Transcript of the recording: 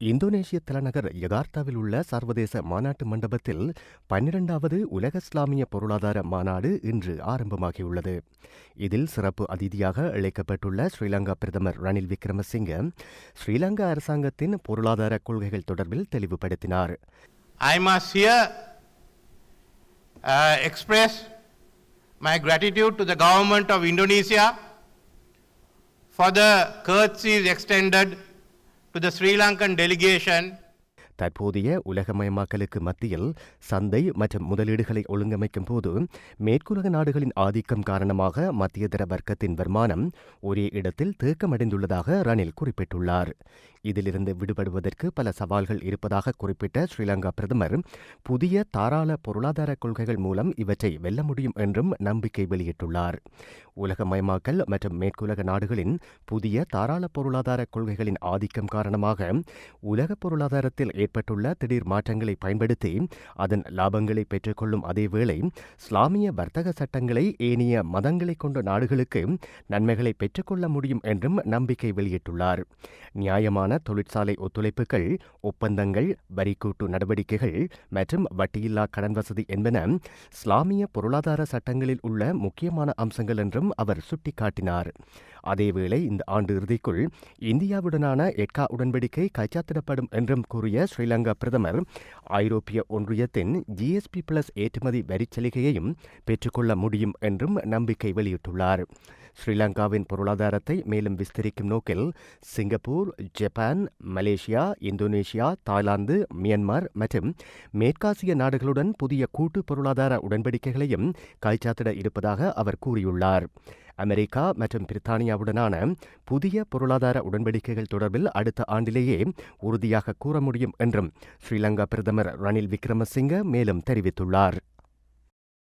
இந்தோனேஷிய தலைநகர் யகார்த்தாவில் உள்ள சர்வதேச மாநாட்டு மண்டபத்தில் 12வது உலக இஸ்லாமிய பொருளாதார மாநாடு இன்று ஆரம்பமாகியுள்ளது. இதில் சிறப்பு அதிதியாக அழைக்கப்பட்டுள்ள ஸ்ரீலங்கா பிரதமர் ரணில் விக்ரமசிங்க ஸ்ரீலங்கா அரசாங்கத்தின் பொருளாதார கொள்கைகள் தொடர்பில் தெளிவுபடுத்தினார். I must here express my gratitude to the government of Indonesia for the courtesies extended to the Sri Lankan delegation. தற்போதைய உலகமயமாக்கலுக்கு மத்தியில் சந்தை மற்றும் முதலீடுகளை ஒழுங்கமைக்கும் போது மேற்குலக நாடுகளின் ஆதிக்கம் காரணமாக மத்தியதர வர்க்கத்தின் வருமானம் ஒரே இடத்தில் தேக்கமடைந்துள்ளதாக ரணில் குறிப்பிட்டுள்ளார். இதிலிருந்து விடுபடுவதற்கு பல சவால்கள் இருப்பதாக குறிப்பிட்ட ஸ்ரீலங்கா பிரதமர் புதிய தாராள பொருளாதார கொள்கைகள் மூலம் இவற்றை வெல்ல முடியும் என்றும் நம்பிக்கை வெளியிட்டுள்ளார். உலகமயமாக்கல் மற்றும் மேற்குலக நாடுகளின் புதிய தாராள பொருளாதார கொள்கைகளின் ஆதிக்கம் காரணமாக உலக பொருளாதாரத்தில் ஏற்பட்டுள்ள திடீர் மாற்றங்களை பயன்படுத்தி அதன் லாபங்களை பெற்றுக்கொள்ளும் அதேவேளை இஸ்லாமிய வர்த்தக சட்டங்களை ஏனைய மதங்களை கொண்ட நாடுகளுக்கு நன்மைகளை பெற்றுக்கொள்ள முடியும் என்றும் நம்பிக்கை வெளியிட்டுள்ளார். நியாயமான தொழிற்சாலை ஒத்துழைப்புகள், ஒப்பந்தங்கள், வரிக்கூட்டு நடவடிக்கைகள் மற்றும் வட்டியில்லா கடன் வசதி என்பன இஸ்லாமிய பொருளாதார சட்டங்களில் உள்ள முக்கியமான அம்சங்கள் என்றும் அவர் சுட்டிக்காட்டினார். அதேவேளை இந்த ஆண்டு இறுதிக்குள் இந்தியாவுடனான எட்கா உடன்படிக்கை கைச்சாத்திடப்படும் என்றும் கூறிய ஸ்ரீலங்கா பிரதமர் ஐரோப்பிய ஒன்றியத்தின் GSP+ ஏற்றுமதி வரிச்சலுகையையும் பெற்றுக்கொள்ள முடியும் என்றும் நம்பிக்கை வெளியிட்டுள்ளார். ஸ்ரீலங்காவின் பொருளாதாரத்தை மேலும் விஸ்தரிக்கும் நோக்கில் Singapore, Japan, Malaysia, Indonesia, Thailand, Myanmar மற்றும் மேற்காசிய நாடுகளுடன் புதிய கூட்டு பொருளாதார உடன்படிக்கைகளையும் கைச்சாத்திட இருப்பதாக அவர் கூறியுள்ளார். அமெரிக்கா மற்றும் பிரித்தானியாவுடனான புதிய பொருளாதார உடன்படிக்கைகள் தொடர்பில் அடுத்த ஆண்டிலேயே உறுதியாக கூற முடியும் என்றும் ஸ்ரீலங்கா பிரதமர் ரணில் விக்ரமசிங்க மேலும் தெரிவித்துள்ளார்.